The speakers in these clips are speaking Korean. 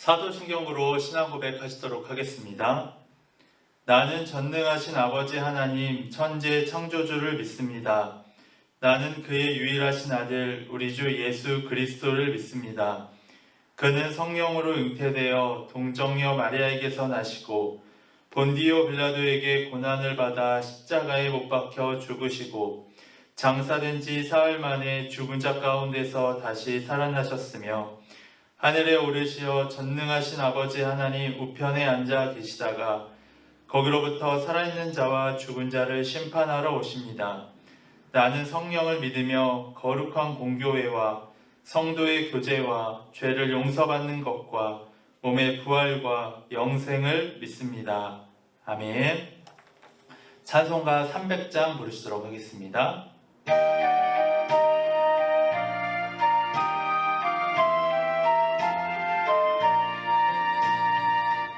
사도신경으로 신앙 고백하시도록 하겠습니다. 나는 전능하신 아버지 하나님 천재 창조주를 믿습니다. 나는 그의 유일하신 아들 우리 주 예수 그리스도를 믿습니다. 그는 성령으로 잉태되어 동정녀 마리아에게서 나시고 본디오 빌라도에게 고난을 받아 십자가에 못 박혀 죽으시고 장사된 지 사흘 만에 죽은 자 가운데서 다시 살아나셨으며 하늘에 오르시어 전능하신 아버지 하나님 우편에 앉아 계시다가 거기로부터 살아있는 자와 죽은 자를 심판하러 오십니다. 나는 성령을 믿으며 거룩한 공교회와 성도의 교제와 죄를 용서받는 것과 몸의 부활과 영생을 믿습니다. 아멘. 찬송가 300장 부르시도록 하겠습니다.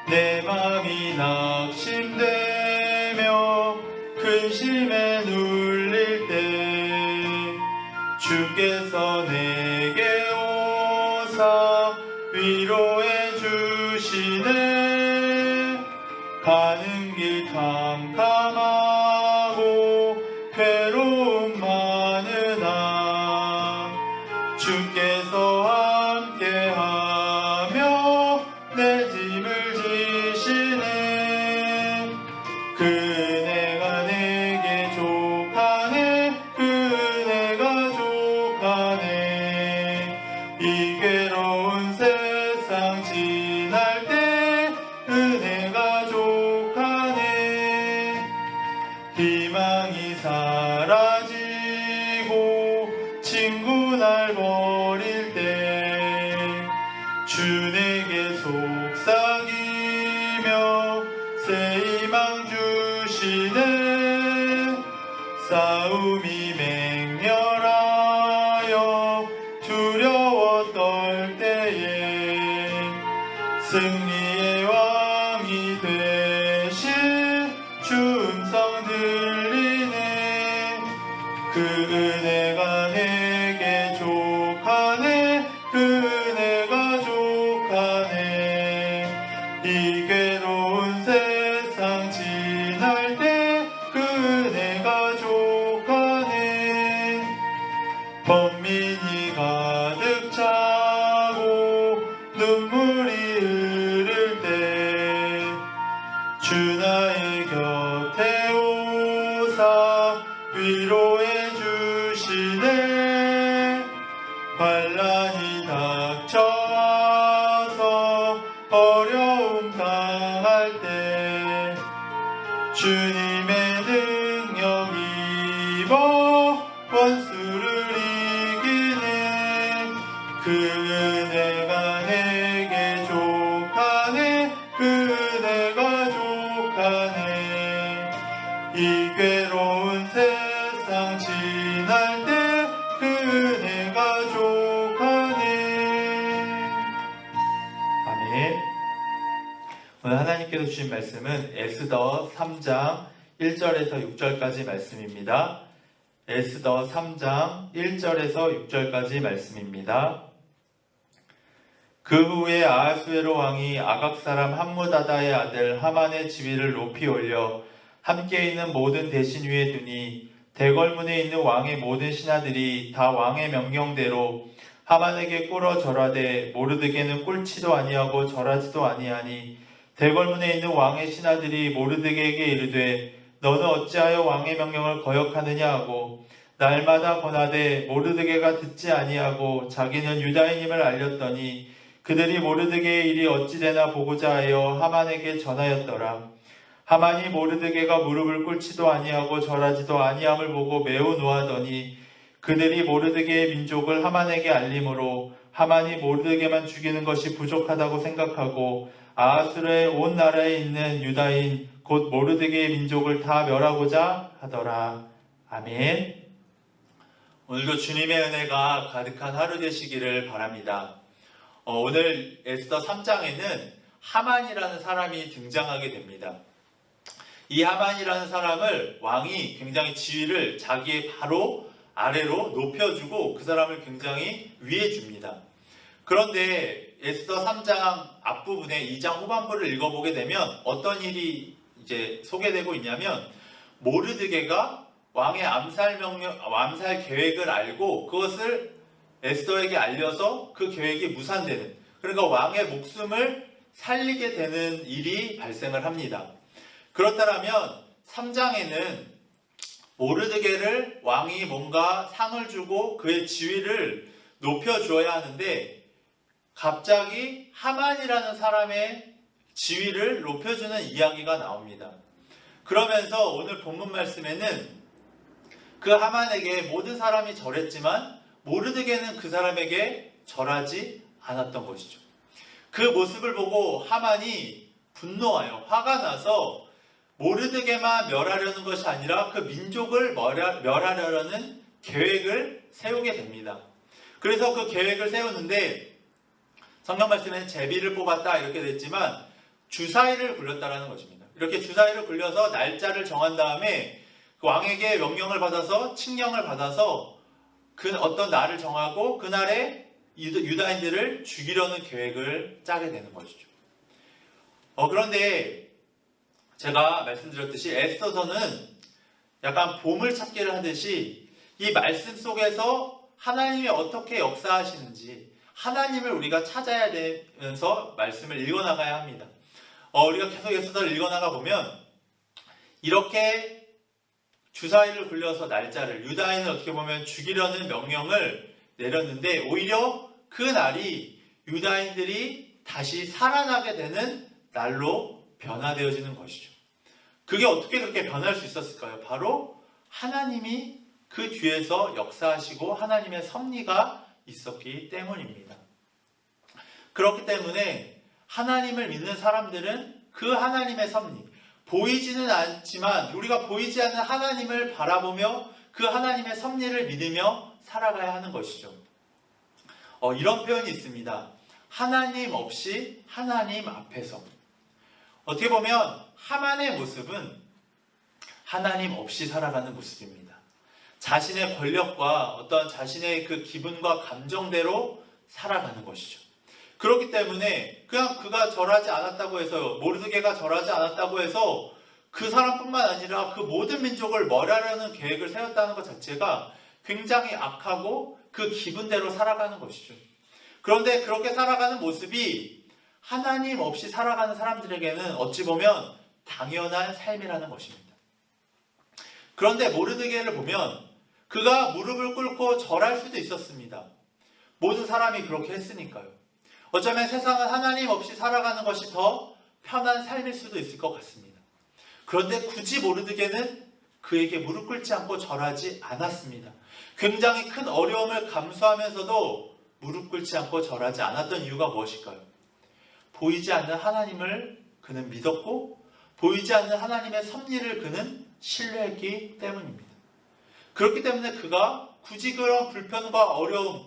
내 맘이 낙심되며 근심에 눌릴 때 주께서 내게 오사 위로해 주시네. 가는 길 캄캄하고 괴로움 많으나 주께서 함께하며 내 짐을 지시네. 그네가 내게 족하네. 그네가 족하네. 이 괴로운 세상 지날 때 은혜가 족하네. 희망이 사라지고 친구 날 버릴 때 주 내게 속삭이며 새 희망 주시네. 싸움이 맹렬하여 두려워 떨 때에 승리의 왕이 되신 주 음성 들리네. 그 은혜가 내게 족하네. 그 은혜가 족하네. 이 괴로운 세상 지날 때 그 은혜가 족하네. 번민이 가득 차고 눈물이 흐를 때 주 나의 곁에 오사 위로해 주시네. 환난이 닥쳐와서 어려움 당할 때 주님의 능력 입어 원수를 이기네. 그 은혜가 내게 족하네. 그 은혜가 족하네. 이 괴로운 세상 지날 때 그 은혜가 족하네. 아멘. 오늘 하나님께서 주신 말씀은 에스더 3장 1절에서 6절까지 말씀입니다. 에스더 3장 1절에서 6절까지 말씀입니다. 그 후에 아하수에로 왕이 아각 사람 함무다다의 아들 하만의 지위를 높이 올려 함께 있는 모든 대신 위에 두니 대궐문에 있는 왕의 모든 신하들이 다 왕의 명령대로 하만에게 꿇어 절하되 모르드게는 꿇지도 아니하고 절하지도 아니하니 대궐문에 있는 왕의 신하들이 모르드게에게 이르되 너는 어찌하여 왕의 명령을 거역하느냐 하고 날마다 권하되 모르드게가 듣지 아니하고 자기는 유다인임을 알렸더니 그들이 모르드게의 일이 어찌되나 보고자 하여 하만에게 전하였더라. 하만이 모르드게가 무릎을 꿇지도 아니하고 절하지도 아니함을 보고 매우 노하더니 그들이 모르드게의 민족을 하만에게 알림으로 하만이 모르드게만 죽이는 것이 부족하다고 생각하고 아하수르의 온 나라에 있는 유다인 곧 모르드게의 민족을 다 멸하고자 하더라. 아멘. 오늘도 주님의 은혜가 가득한 하루 되시기를 바랍니다. 오늘 에스더 3장에는 하만이라는 사람이 등장하게 됩니다. 이 하만이라는 사람을 왕이 굉장히 지위를 자기의 바로 아래로 높여주고 그 사람을 굉장히 위해 줍니다. 그런데 에스더 3장 앞부분에 2장 후반부를 읽어보게 되면 어떤 일이 이제 소개되고 있냐면, 모르드게가 왕의 암살 계획을 알고 그것을 에스더에게 알려서 그 계획이 무산되는, 그러니까 왕의 목숨을 살리게 되는 일이 발생을 합니다. 그렇다면 3장에는 모르드게를 왕이 뭔가 상을 주고 그의 지위를 높여주어야 하는데, 갑자기 하만이라는 사람의 지위를 높여주는 이야기가 나옵니다. 그러면서 오늘 본문 말씀에는 그 하만에게 모든 사람이 절했지만 모르드게는 그 사람에게 절하지 않았던 것이죠. 그 모습을 보고 하만이 분노하여 화가 나서 모르드게만 멸하려는 것이 아니라 그 민족을 멸하려는 계획을 세우게 됩니다. 그래서 그 계획을 세우는데, 성경 말씀에는 제비를 뽑았다 이렇게 됐지만 주사위를 굴렸다라는 것입니다. 이렇게 주사위를 굴려서 날짜를 정한 다음에 그 왕에게 명령을 받아서, 칙령을 받아서 그 어떤 날을 정하고 그날에 유다인들을 죽이려는 계획을 짜게 되는 것이죠. 그런데 제가 말씀드렸듯이 에스더서는 약간 보물찾기를 하듯이 이 말씀 속에서 하나님이 어떻게 역사하시는지 하나님을 우리가 찾아야 되면서 말씀을 읽어나가야 합니다. 우리가 계속 에스더를 읽어나가 보면 이렇게 주사위를 굴려서 날짜를, 유다인을 어떻게 보면 죽이려는 명령을 내렸는데, 오히려 그 날이 유다인들이 다시 살아나게 되는 날로 변화되어지는 것이죠. 그게 어떻게 그렇게 변할 수 있었을까요? 바로 하나님이 그 뒤에서 역사하시고 하나님의 섭리가 있었기 때문입니다. 그렇기 때문에 하나님을 믿는 사람들은 그 하나님의 섭리, 보이지는 않지만 우리가 보이지 않는 하나님을 바라보며 그 하나님의 섭리를 믿으며 살아가야 하는 것이죠. 이런 표현이 있습니다. 하나님 없이 하나님 앞에서. 어떻게 보면 하만의 모습은 하나님 없이 살아가는 모습입니다. 자신의 권력과 어떤 자신의 그 기분과 감정대로 살아가는 것이죠. 그렇기 때문에 그냥 그가 절하지 않았다고 해서, 모르드게가 절하지 않았다고 해서 그 사람뿐만 아니라 그 모든 민족을 멸하려는 계획을 세웠다는 것 자체가 굉장히 악하고 그 기분대로 살아가는 것이죠. 그런데 그렇게 살아가는 모습이 하나님 없이 살아가는 사람들에게는 어찌 보면 당연한 삶이라는 것입니다. 그런데 모르드게를 보면 그가 무릎을 꿇고 절할 수도 있었습니다. 모든 사람이 그렇게 했으니까요. 어쩌면 세상은 하나님 없이 살아가는 것이 더 편한 삶일 수도 있을 것 같습니다. 그런데 굳이 모르드게는 그에게 무릎 꿇지 않고 절하지 않았습니다. 굉장히 큰 어려움을 감수하면서도 무릎 꿇지 않고 절하지 않았던 이유가 무엇일까요? 보이지 않는 하나님을 그는 믿었고 보이지 않는 하나님의 섭리를 그는 신뢰했기 때문입니다. 그렇기 때문에 그가 굳이 그런 불편과 어려움,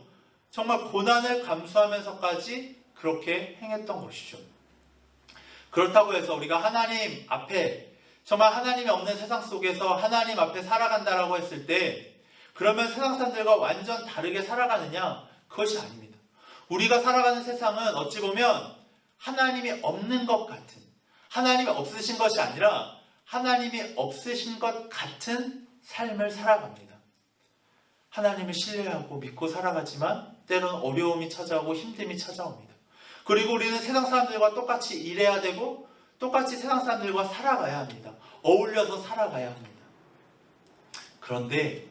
정말 고난을 감수하면서까지 그렇게 행했던 것이죠. 그렇다고 해서 우리가 하나님 앞에, 정말 하나님이 없는 세상 속에서 하나님 앞에 살아간다라고 했을 때 그러면 세상 사람들과 완전 다르게 살아가느냐? 그것이 아닙니다. 우리가 살아가는 세상은 어찌 보면 하나님이 없는 것 같은, 하나님이 없으신 것이 아니라 하나님이 없으신 것 같은 삶을 살아갑니다. 하나님을 신뢰하고 믿고 살아가지만 때로는 어려움이 찾아오고 힘듦이 찾아옵니다. 그리고 우리는 세상 사람들과 똑같이 일해야 되고 똑같이 세상 사람들과 살아가야 합니다. 어울려서 살아가야 합니다. 그런데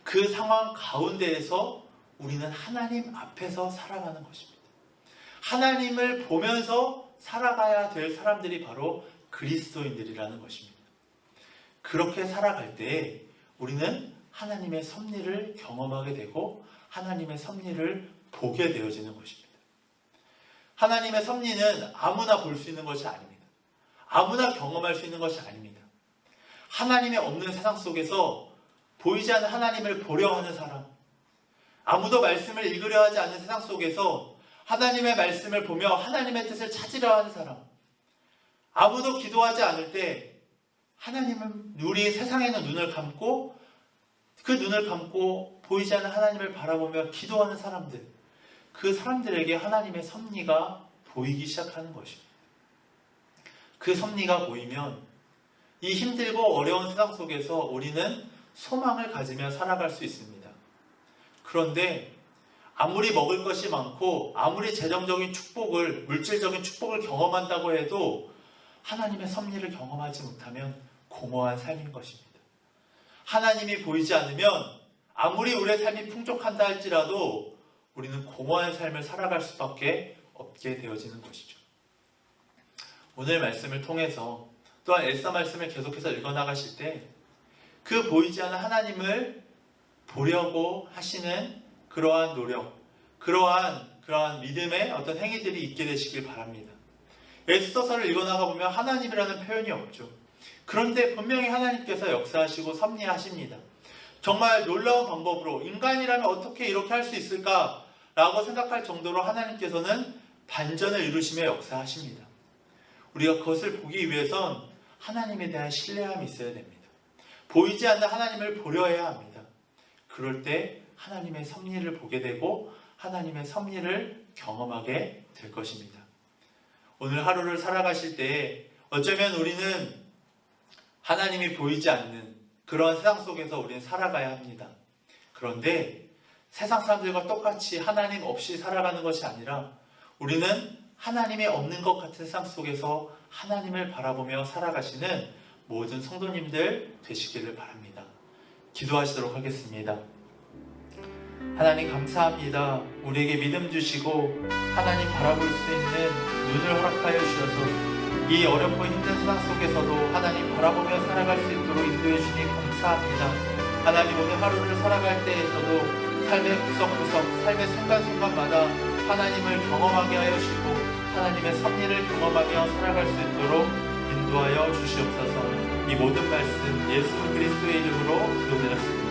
그 상황 가운데에서 우리는 하나님 앞에서 살아가는 것입니다. 하나님을 보면서 살아가야 될 사람들이 바로 그리스도인들이라는 것입니다. 그렇게 살아갈 때 우리는 하나님의 섭리를 경험하게 되고 하나님의 섭리를 보게 되어지는 것입니다. 하나님의 섭리는 아무나 볼 수 있는 것이 아닙니다. 아무나 경험할 수 있는 것이 아닙니다. 하나님의 없는 세상 속에서 보이지 않는 하나님을 보려 하는 사람, 아무도 말씀을 읽으려 하지 않는 세상 속에서 하나님의 말씀을 보며 하나님의 뜻을 찾으려 하는 사람, 아무도 기도하지 않을 때 하나님은 우리 세상에는 눈을 감고 그 눈을 감고 보이지 않는 하나님을 바라보며 기도하는 사람들, 그 사람들에게 하나님의 섭리가 보이기 시작하는 것입니다. 그 섭리가 보이면 이 힘들고 어려운 세상 속에서 우리는 소망을 가지며 살아갈 수 있습니다. 그런데 아무리 먹을 것이 많고 아무리 재정적인 축복을, 물질적인 축복을 경험한다고 해도 하나님의 섭리를 경험하지 못하면 공허한 삶인 것입니다. 하나님이 보이지 않으면 아무리 우리의 삶이 풍족한다 할지라도 우리는 공허한 삶을 살아갈 수밖에 없게 되어지는 것이죠. 오늘 말씀을 통해서 또한 에스더 말씀을 계속해서 읽어나가실 때 그 보이지 않는 하나님을 보려고 하시는 그러한 노력, 그러한 믿음의 어떤 행위들이 있게 되시길 바랍니다. 에스더서를 읽어나가 보면 하나님이라는 표현이 없죠. 그런데 분명히 하나님께서 역사하시고 섭리하십니다. 정말 놀라운 방법으로 인간이라면 어떻게 이렇게 할 수 있을까라고 생각할 정도로 하나님께서는 반전을 이루시며 역사하십니다. 우리가 그것을 보기 위해선 하나님에 대한 신뢰함이 있어야 됩니다. 보이지 않는 하나님을 보려야 합니다. 그럴 때 하나님의 섭리를 보게 되고 하나님의 섭리를 경험하게 될 것입니다. 오늘 하루를 살아가실 때 어쩌면 우리는 하나님이 보이지 않는 그런 세상 속에서 우리는 살아가야 합니다. 그런데 세상 사람들과 똑같이 하나님 없이 살아가는 것이 아니라 우리는 하나님이 없는 것 같은 세상 속에서 하나님을 바라보며 살아가시는 모든 성도님들 되시기를 바랍니다. 기도하시도록 하겠습니다. 하나님 감사합니다. 우리에게 믿음 주시고 하나님 바라볼 수 있는 눈을 허락하여 주셔서 이 어렵고 힘든 세상 속에서도 하나님 바라보며 살아갈 수 있도록 인도해 주시니 감사합니다. 하나님 오늘 하루를 살아갈 때에서도 삶의 구석구석, 삶의 순간순간마다 하나님을 경험하게 하여 주시고 하나님의 섭리를 경험하며 살아갈 수 있도록 인도하여 주시옵소서. 이 모든 말씀 예수 그리스도의 이름으로 기도드렸습니다.